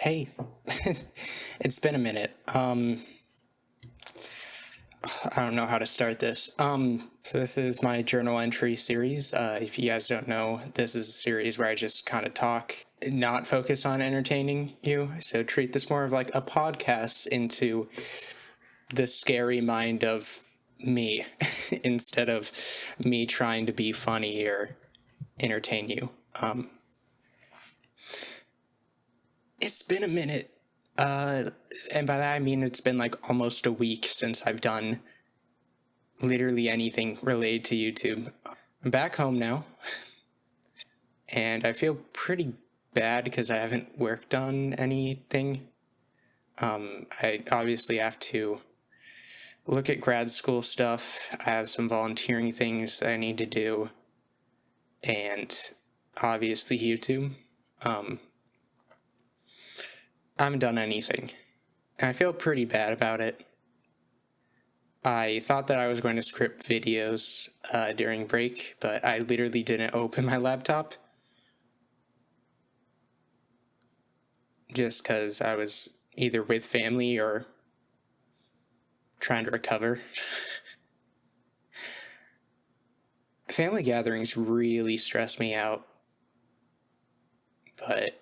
Hey, it's been a minute. I don't know how to start this. So this is my journal entry series. If you guys don't know, this is a series where I just kind of talk, not focus on entertaining you. So treat this more of like a podcast into the scary mind of me instead of me trying to be funny or entertain you. It's been a minute. And by that I mean it's been like almost a week since I've done literally anything related to YouTube. I'm back home now, and I feel pretty bad because I haven't worked on anything. I obviously have to look at grad school stuff. I have some volunteering things that I need to do, and obviously YouTube. I haven't done anything, and I feel pretty bad about it. I thought that I was going to script videos during break, but I literally didn't open my laptop. Just because I was either with family or trying to recover. Family gatherings really stress me out, but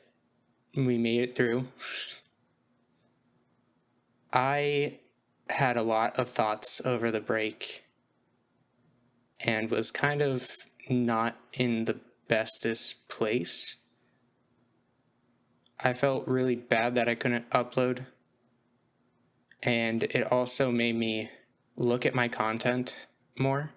we made it through. I had a lot of thoughts over the break and was kind of not in the bestest place. I felt really bad that I couldn't upload, and it also made me look at my content more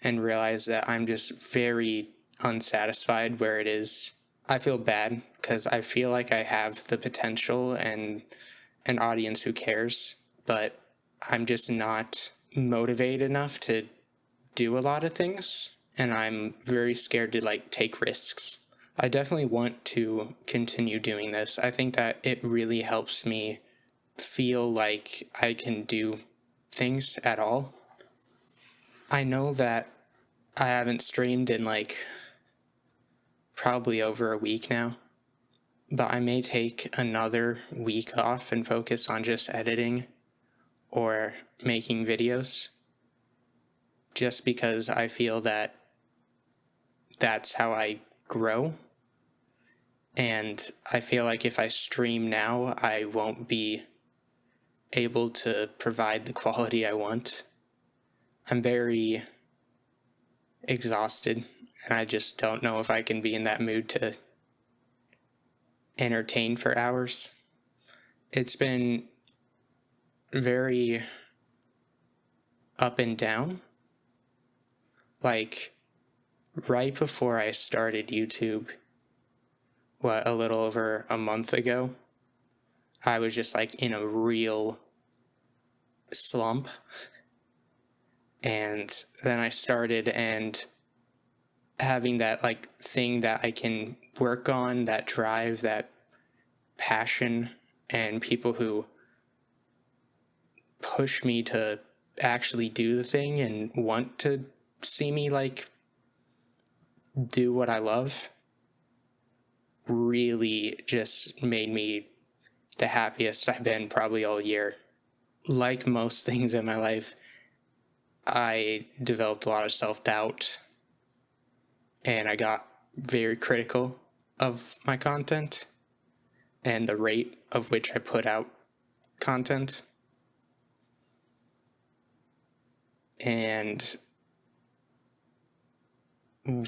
and realize that I'm just very unsatisfied where it is. I feel bad because I feel like I have the potential and an audience who cares, but I'm just not motivated enough to do a lot of things, and I'm very scared to take risks. I definitely want to continue doing this. I think that it really helps me feel like I can do things at all. I know that I haven't streamed in probably over a week now, but I may take another week off and focus on just editing or making videos, just because I feel that that's how I grow. And I feel like if I stream now, I won't be able to provide the quality I want. I'm very exhausted, and I just don't know if I can be in that mood to entertain for hours. It's been very up and down. Like, right before I started YouTube, a little over a month ago, I was just in a real slump. And then I started, and having that thing that I can work on, that drive, that passion, and people who push me to actually do the thing and want to see me do what I love, really just made me the happiest I've been probably all year. Like most things in my life, I developed a lot of self-doubt, and I got very critical of my content and the rate of which I put out content. And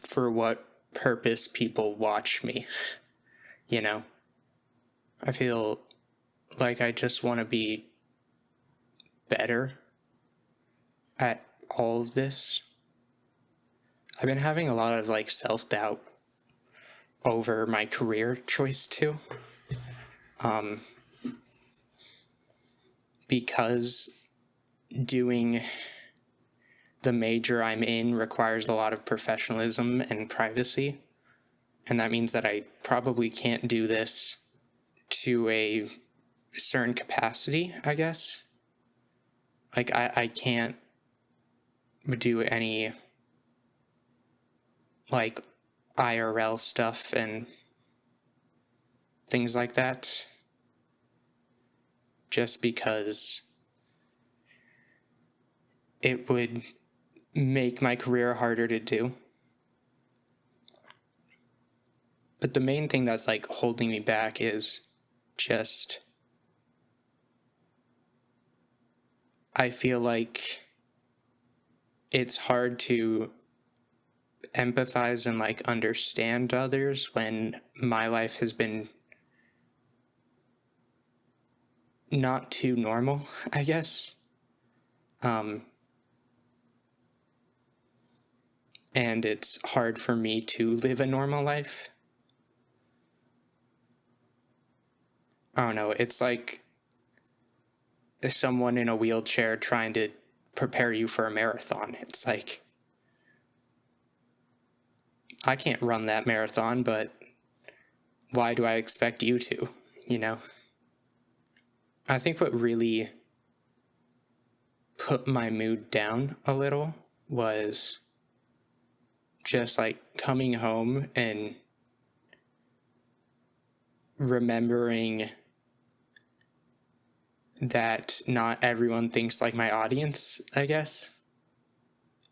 for what purpose people watch me, I feel like I just want to be better at all of this. I've been having a lot of self-doubt over my career choice too. Because doing the major I'm in requires a lot of professionalism and privacy. And that means that I probably can't do this to a certain capacity, I guess. I can't do any IRL stuff and things like that. just because it would make my career harder to do. But the main thing that's like holding me back is just, I feel like it's hard to empathize and like understand others when my life has been not too normal, I guess. And it's hard for me to live a normal life. I don't know, it's like someone in a wheelchair trying to prepare you for a marathon. It's like, I can't run that marathon, but why do I expect you to, you know? I think what really put my mood down a little was just like coming home and remembering that not everyone thinks like my audience, I guess.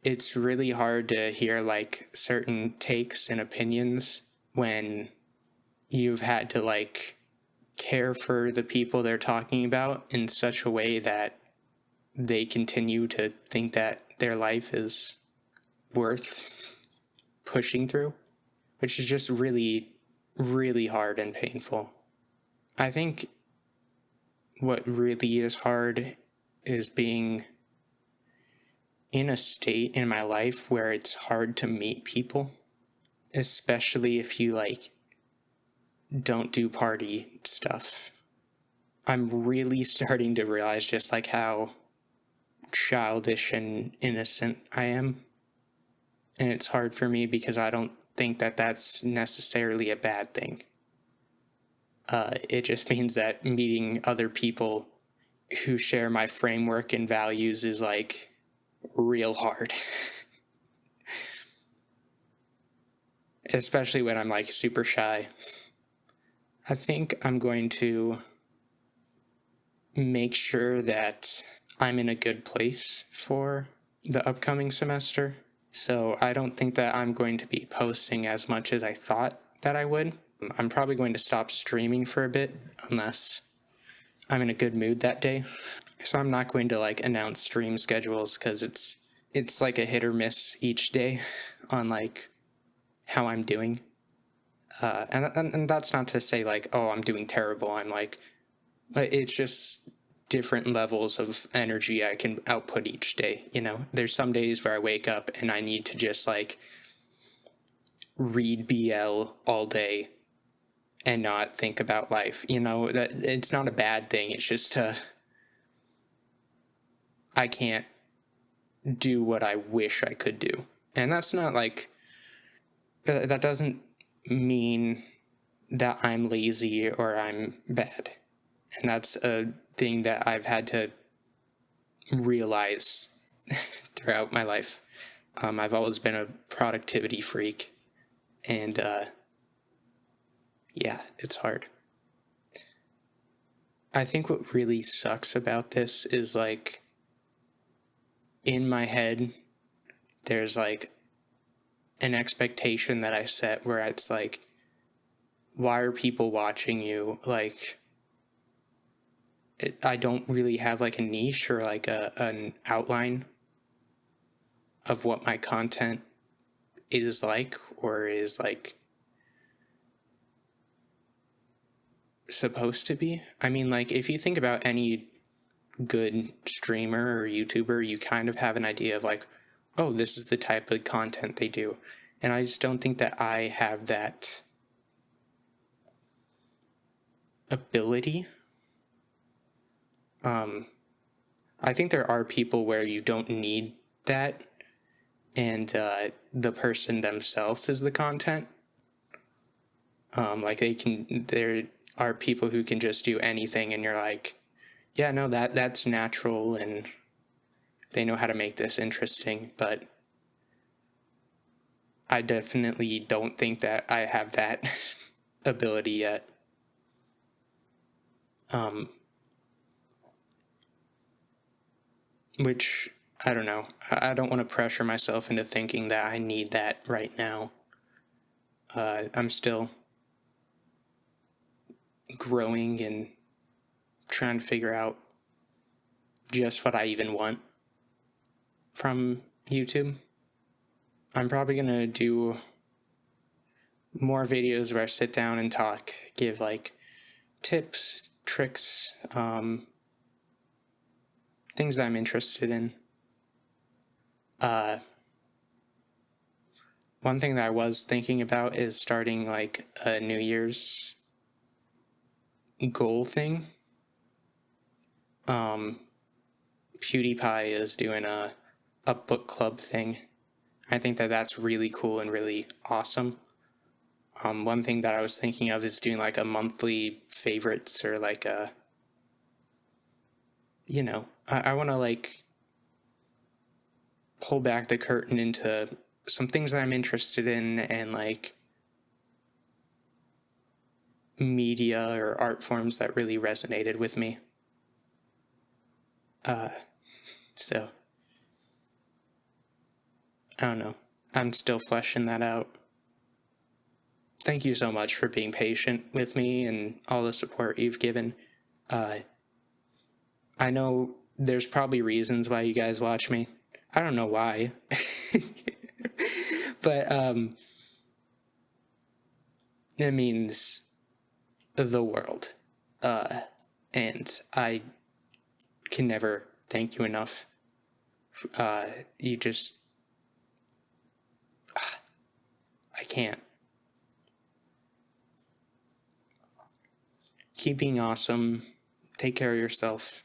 It's really hard to hear like certain takes and opinions when you've had to like care for the people they're talking about in such a way that they continue to think that their life is worth pushing through, which is just really, really hard and painful. I think what really is hard is being in a state in my life where it's hard to meet people, especially if you like don't do party stuff. I'm really starting to realize just like how childish and innocent I am. And it's hard for me because I don't think that that's necessarily a bad thing. It just means that meeting other people who share my framework and values is like real hard. Especially when I'm like super shy. I think I'm going to make sure that I'm in a good place for the upcoming semester. So I don't think that I'm going to be posting as much as I thought that I would. I'm probably going to stop streaming for a bit unless I'm in a good mood that day. So I'm not going to like announce stream schedules because it's like a hit or miss each day on like how I'm doing. And that's not to say like, oh, I'm doing terrible. I'm like, it's just different levels of energy I can output each day, you know? There's some days where I wake up and I need to just like read BL all day and not think about life, you know? That it's not a bad thing. It's just I can't do what I wish I could do. And that's not like, that doesn't mean that I'm lazy or I'm bad. And that's a thing that I've had to realize throughout my life. I've always been a productivity freak. And yeah, it's hard. I think what really sucks about this is like, in my head, there's like an expectation that I set where it's like, why are people watching you? Like, I don't really have like a niche or like an outline of what my content is like or is like supposed to be. I mean, like, if you think about any good streamer or YouTuber, you kind of have an idea of like, oh, this is the type of content they do. And I just don't think that I have that ability. I think there are people where you don't need that, and the person themselves is the content. Like there are people who can just do anything, and you're like, yeah, no, that's natural, and they know how to make this interesting, but I definitely don't think that I have that ability yet. which I don't know. I don't want to pressure myself into thinking that I need that right now. I'm still growing and trying to figure out just what I even want from YouTube. I'm probably going to do more videos where I sit down and talk, give like tips, tricks, things that I'm interested in. One thing that I was thinking about is starting like a New Year's goal thing. PewDiePie is doing a book club thing. I think that that's really cool and really awesome. One thing that I was thinking of is doing like a monthly favorites, or like a, I want to like pull back the curtain into some things that I'm interested in, and like media or art forms that really resonated with me. So I don't know. I'm still fleshing that out. Thank you so much for being patient with me and all the support you've given. I know there's probably reasons why you guys watch me. I don't know why. But it means the world. And I can never thank you enough. You just... I can't. Keep being awesome. Take care of yourself.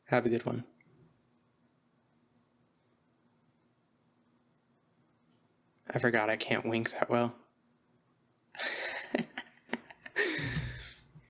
Have a good one. I forgot I can't wink that well.